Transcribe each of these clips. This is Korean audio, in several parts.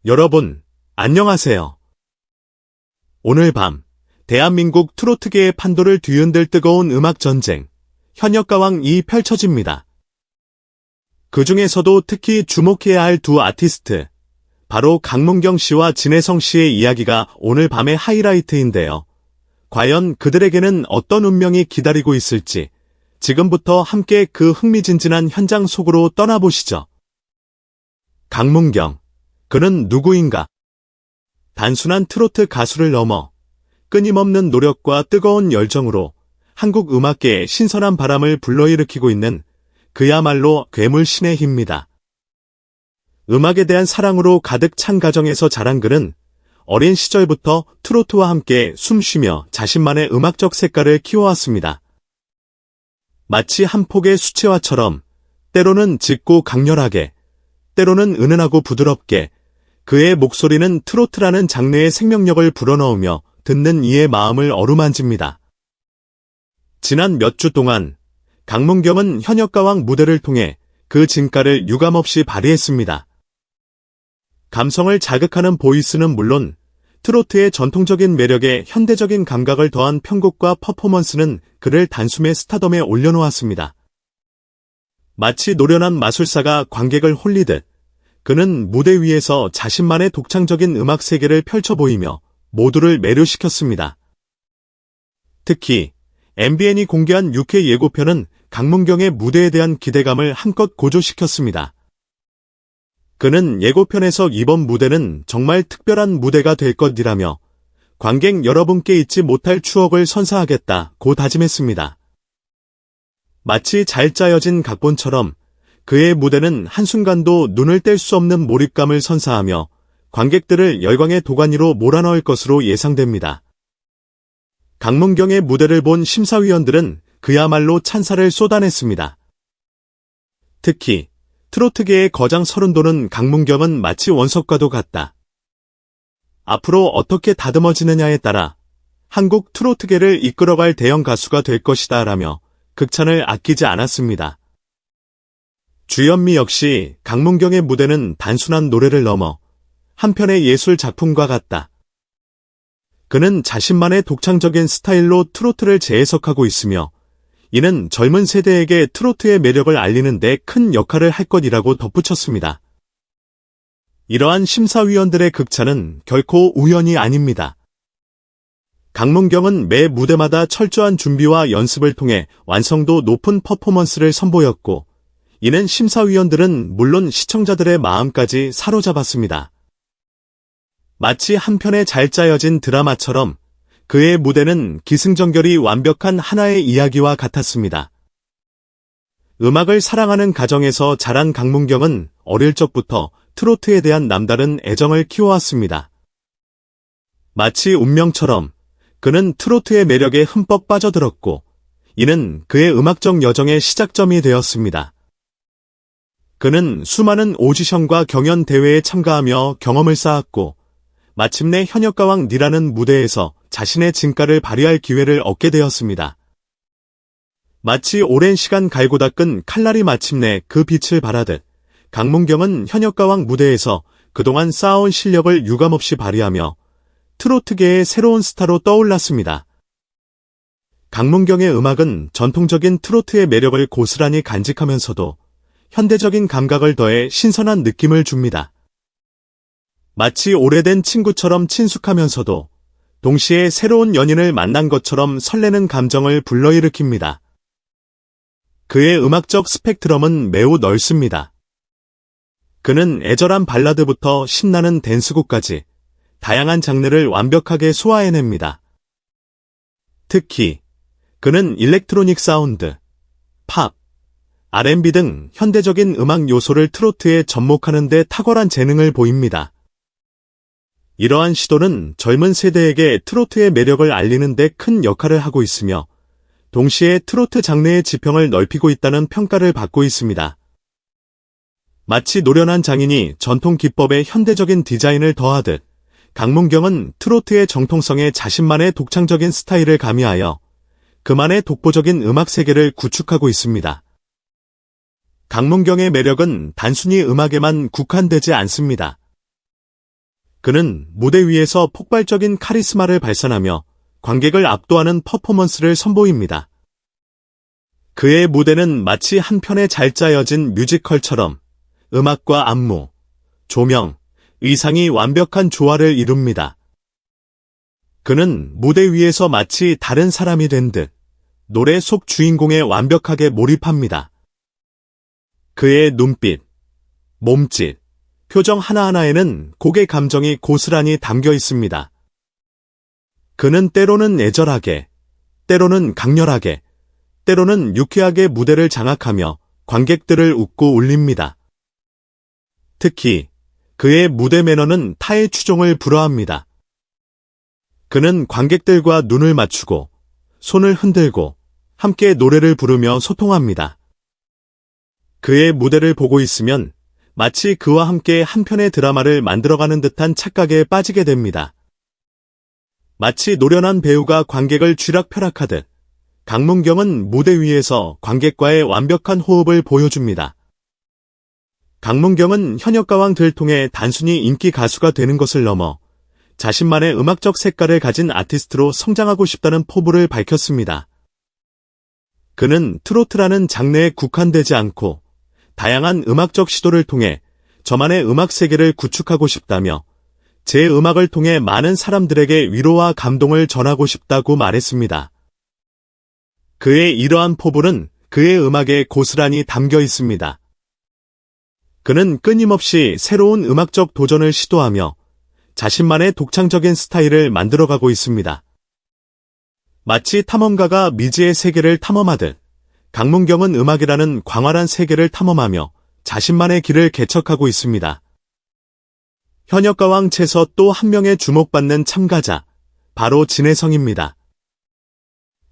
여러분, 안녕하세요. 오늘 밤, 대한민국 트로트계의 판도를 뒤흔들 뜨거운 음악 전쟁, 현역가왕이 펼쳐집니다. 그 중에서도 특히 주목해야 할 두 아티스트, 바로 강문경 씨와 진혜성 씨의 이야기가 오늘 밤의 하이라이트인데요. 과연 그들에게는 어떤 운명이 기다리고 있을지, 지금부터 함께 그 흥미진진한 현장 속으로 떠나보시죠. 강문경, 그는 누구인가? 단순한 트로트 가수를 넘어 끊임없는 노력과 뜨거운 열정으로 한국 음악계에 신선한 바람을 불러일으키고 있는 그야말로 괴물신의 힘입니다. 음악에 대한 사랑으로 가득 찬 가정에서 자란 그는 어린 시절부터 트로트와 함께 숨쉬며 자신만의 음악적 색깔을 키워왔습니다. 마치 한 폭의 수채화처럼 때로는 짙고 강렬하게, 때로는 은은하고 부드럽게 그의 목소리는 트로트라는 장르의 생명력을 불어넣으며 듣는 이의 마음을 어루만집니다. 지난 몇 주 동안 강문경은 현역가왕 무대를 통해 그 진가를 유감없이 발휘했습니다. 감성을 자극하는 보이스는 물론 트로트의 전통적인 매력에 현대적인 감각을 더한 편곡과 퍼포먼스는 그를 단숨에 스타덤에 올려놓았습니다. 마치 노련한 마술사가 관객을 홀리듯 그는 무대 위에서 자신만의 독창적인 음악 세계를 펼쳐 보이며 모두를 매료시켰습니다. 특히 MBN이 공개한 6회 예고편은 강문경의 무대에 대한 기대감을 한껏 고조시켰습니다. 그는 예고편에서 이번 무대는 정말 특별한 무대가 될 것이라며 관객 여러분께 잊지 못할 추억을 선사하겠다고 다짐했습니다. 마치 잘 짜여진 각본처럼 그의 무대는 한순간도 눈을 뗄 수 없는 몰입감을 선사하며 관객들을 열광의 도가니로 몰아넣을 것으로 예상됩니다. 강문경의 무대를 본 심사위원들은 그야말로 찬사를 쏟아냈습니다. 특히 트로트계의 거장 서른도는 강문경은 마치 원석과도 같다. 앞으로 어떻게 다듬어지느냐에 따라 한국 트로트계를 이끌어갈 대형 가수가 될 것이다 라며 극찬을 아끼지 않았습니다. 주현미 역시 강문경의 무대는 단순한 노래를 넘어 한편의 예술 작품과 같다. 그는 자신만의 독창적인 스타일로 트로트를 재해석하고 있으며 이는 젊은 세대에게 트로트의 매력을 알리는 데 큰 역할을 할 것이라고 덧붙였습니다. 이러한 심사위원들의 극찬은 결코 우연이 아닙니다. 강문경은 매 무대마다 철저한 준비와 연습을 통해 완성도 높은 퍼포먼스를 선보였고 이는 심사위원들은 물론 시청자들의 마음까지 사로잡았습니다. 마치 한 편의 잘 짜여진 드라마처럼 그의 무대는 기승전결이 완벽한 하나의 이야기와 같았습니다. 음악을 사랑하는 가정에서 자란 강문경은 어릴 적부터 트로트에 대한 남다른 애정을 키워왔습니다. 마치 운명처럼 그는 트로트의 매력에 흠뻑 빠져들었고 이는 그의 음악적 여정의 시작점이 되었습니다. 그는 수많은 오디션과 경연 대회에 참가하며 경험을 쌓았고 마침내 현역가왕이라는 무대에서 자신의 진가를 발휘할 기회를 얻게 되었습니다. 마치 오랜 시간 갈고 닦은 칼날이 마침내 그 빛을 발하듯 강문경은 현역가왕 무대에서 그동안 쌓아온 실력을 유감없이 발휘하며 트로트계의 새로운 스타로 떠올랐습니다. 강문경의 음악은 전통적인 트로트의 매력을 고스란히 간직하면서도 현대적인 감각을 더해 신선한 느낌을 줍니다. 마치 오래된 친구처럼 친숙하면서도 동시에 새로운 연인을 만난 것처럼 설레는 감정을 불러일으킵니다. 그의 음악적 스펙트럼은 매우 넓습니다. 그는 애절한 발라드부터 신나는 댄스곡까지 다양한 장르를 완벽하게 소화해냅니다. 특히 그는 일렉트로닉 사운드, 팝, R&B 등 현대적인 음악 요소를 트로트에 접목하는 데 탁월한 재능을 보입니다. 이러한 시도는 젊은 세대에게 트로트의 매력을 알리는 데 큰 역할을 하고 있으며 동시에 트로트 장르의 지평을 넓히고 있다는 평가를 받고 있습니다. 마치 노련한 장인이 전통 기법에 현대적인 디자인을 더하듯 강문경은 트로트의 정통성에 자신만의 독창적인 스타일을 가미하여 그만의 독보적인 음악 세계를 구축하고 있습니다. 강문경의 매력은 단순히 음악에만 국한되지 않습니다. 그는 무대 위에서 폭발적인 카리스마를 발산하며 관객을 압도하는 퍼포먼스를 선보입니다. 그의 무대는 마치 한 편의 잘 짜여진 뮤지컬처럼 음악과 안무, 조명, 의상이 완벽한 조화를 이룹니다. 그는 무대 위에서 마치 다른 사람이 된 듯 노래 속 주인공에 완벽하게 몰입합니다. 그의 눈빛, 몸짓, 표정 하나하나에는 곡의 감정이 고스란히 담겨 있습니다. 그는 때로는 애절하게, 때로는 강렬하게, 때로는 유쾌하게 무대를 장악하며 관객들을 웃고 울립니다. 특히 그의 무대 매너는 타의 추종을 불허합니다. 그는 관객들과 눈을 맞추고 손을 흔들고 함께 노래를 부르며 소통합니다. 그의 무대를 보고 있으면 마치 그와 함께 한 편의 드라마를 만들어가는 듯한 착각에 빠지게 됩니다. 마치 노련한 배우가 관객을 쥐락펴락하듯 강문경은 무대 위에서 관객과의 완벽한 호흡을 보여줍니다. 강문경은 현역가왕들을 통해 단순히 인기 가수가 되는 것을 넘어 자신만의 음악적 색깔을 가진 아티스트로 성장하고 싶다는 포부를 밝혔습니다. 그는 트로트라는 장르에 국한되지 않고 다양한 음악적 시도를 통해 저만의 음악 세계를 구축하고 싶다며 제 음악을 통해 많은 사람들에게 위로와 감동을 전하고 싶다고 말했습니다. 그의 이러한 포부는 그의 음악에 고스란히 담겨 있습니다. 그는 끊임없이 새로운 음악적 도전을 시도하며 자신만의 독창적인 스타일을 만들어가고 있습니다. 마치 탐험가가 미지의 세계를 탐험하듯 강문경은 음악이라는 광활한 세계를 탐험하며 자신만의 길을 개척하고 있습니다. 현역가왕 채서 또 한 명의 주목받는 참가자, 바로 진혜성입니다.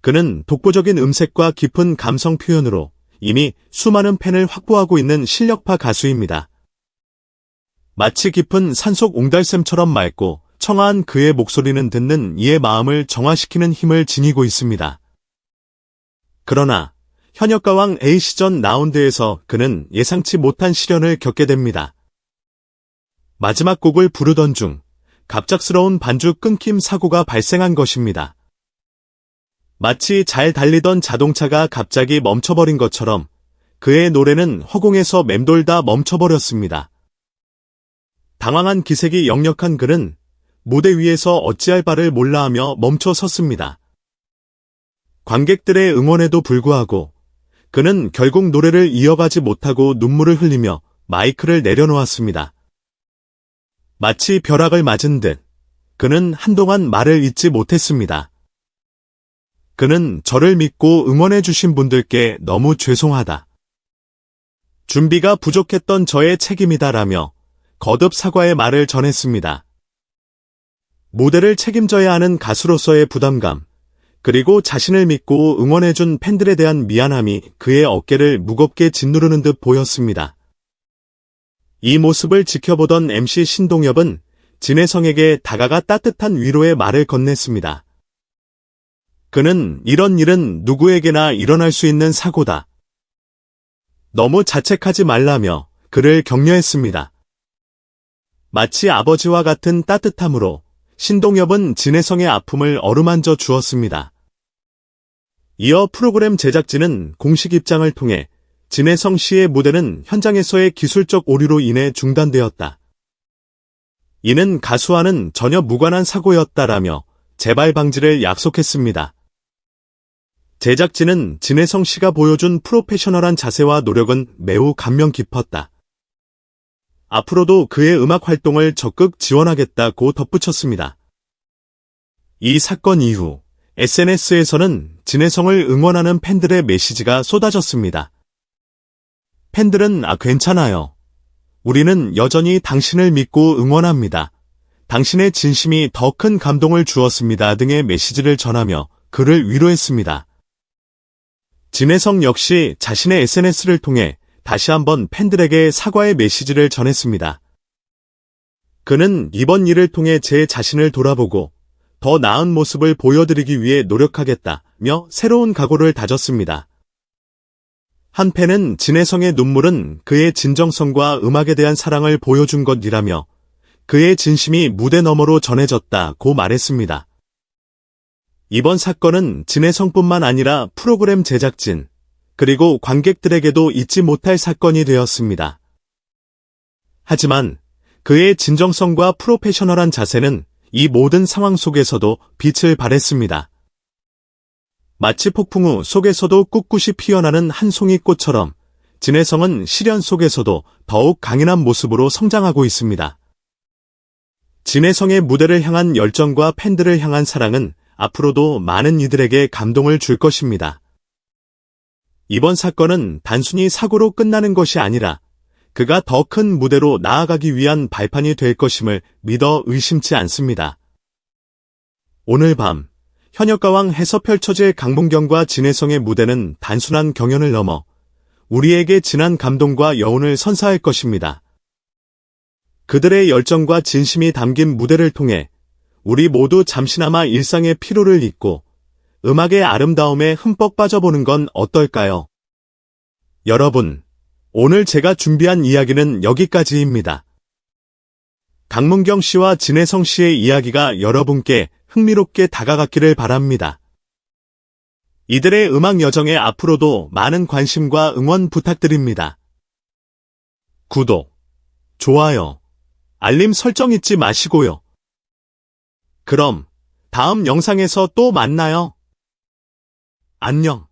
그는 독보적인 음색과 깊은 감성 표현으로 이미 수많은 팬을 확보하고 있는 실력파 가수입니다. 마치 깊은 산속 옹달샘처럼 맑고 청아한 그의 목소리는 듣는 이의 마음을 정화시키는 힘을 지니고 있습니다. 그러나 현역가왕 A시전 라운드에서 그는 예상치 못한 시련을 겪게 됩니다. 마지막 곡을 부르던 중 갑작스러운 반주 끊김 사고가 발생한 것입니다. 마치 잘 달리던 자동차가 갑자기 멈춰버린 것처럼 그의 노래는 허공에서 맴돌다 멈춰버렸습니다. 당황한 기색이 역력한 그는 무대 위에서 어찌할 바를 몰라하며 멈춰 섰습니다. 관객들의 응원에도 불구하고 그는 결국 노래를 이어가지 못하고 눈물을 흘리며 마이크를 내려놓았습니다. 마치 벼락을 맞은 듯 그는 한동안 말을 잇지 못했습니다. 그는 저를 믿고 응원해주신 분들께 너무 죄송하다. 준비가 부족했던 저의 책임이다라며 거듭 사과의 말을 전했습니다. 무대를 책임져야 하는 가수로서의 부담감, 그리고 자신을 믿고 응원해준 팬들에 대한 미안함이 그의 어깨를 무겁게 짓누르는 듯 보였습니다. 이 모습을 지켜보던 MC 신동엽은 진혜성에게 다가가 따뜻한 위로의 말을 건넸습니다. 그는 이런 일은 누구에게나 일어날 수 있는 사고다. 너무 자책하지 말라며 그를 격려했습니다. 마치 아버지와 같은 따뜻함으로 신동엽은 진혜성의 아픔을 어루만져 주었습니다. 이어 프로그램 제작진은 공식 입장을 통해 진혜성 씨의 무대는 현장에서의 기술적 오류로 인해 중단되었다. 이는 가수와는 전혀 무관한 사고였다라며 재발 방지를 약속했습니다. 제작진은 진혜성 씨가 보여준 프로페셔널한 자세와 노력은 매우 감명 깊었다. 앞으로도 그의 음악 활동을 적극 지원하겠다고 덧붙였습니다. 이 사건 이후 SNS에서는 진혜성을 응원하는 팬들의 메시지가 쏟아졌습니다. 팬들은 괜찮아요. 우리는 여전히 당신을 믿고 응원합니다. 당신의 진심이 더 큰 감동을 주었습니다 등의 메시지를 전하며 그를 위로했습니다. 진혜성 역시 자신의 SNS를 통해 다시 한번 팬들에게 사과의 메시지를 전했습니다. 그는 이번 일을 통해 제 자신을 돌아보고 더 나은 모습을 보여드리기 위해 노력하겠다며 새로운 각오를 다졌습니다. 한 팬은 진혜성의 눈물은 그의 진정성과 음악에 대한 사랑을 보여준 것이라며 그의 진심이 무대 너머로 전해졌다고 말했습니다. 이번 사건은 진혜성뿐만 아니라 프로그램 제작진, 그리고 관객들에게도 잊지 못할 사건이 되었습니다. 하지만 그의 진정성과 프로페셔널한 자세는 이 모든 상황 속에서도 빛을 발했습니다. 마치 폭풍 우 속에서도 꿋꿋이 피어나는 한 송이 꽃처럼 진혜성은 시련 속에서도 더욱 강인한 모습으로 성장하고 있습니다. 진혜성의 무대를 향한 열정과 팬들을 향한 사랑은 앞으로도 많은 이들에게 감동을 줄 것입니다. 이번 사건은 단순히 사고로 끝나는 것이 아니라 그가 더 큰 무대로 나아가기 위한 발판이 될 것임을 믿어 의심치 않습니다. 오늘 밤 현역가왕에서 펼쳐질 강문경과 진혜성의 무대는 단순한 경연을 넘어 우리에게 진한 감동과 여운을 선사할 것입니다. 그들의 열정과 진심이 담긴 무대를 통해 우리 모두 잠시나마 일상의 피로를 잊고 음악의 아름다움에 흠뻑 빠져보는 건 어떨까요? 여러분, 오늘 제가 준비한 이야기는 여기까지입니다. 강문경 씨와 진혜성 씨의 이야기가 여러분께 흥미롭게 다가갔기를 바랍니다. 이들의 음악 여정에 앞으로도 많은 관심과 응원 부탁드립니다. 구독, 좋아요, 알림 설정 잊지 마시고요. 그럼 다음 영상에서 또 만나요. 안녕.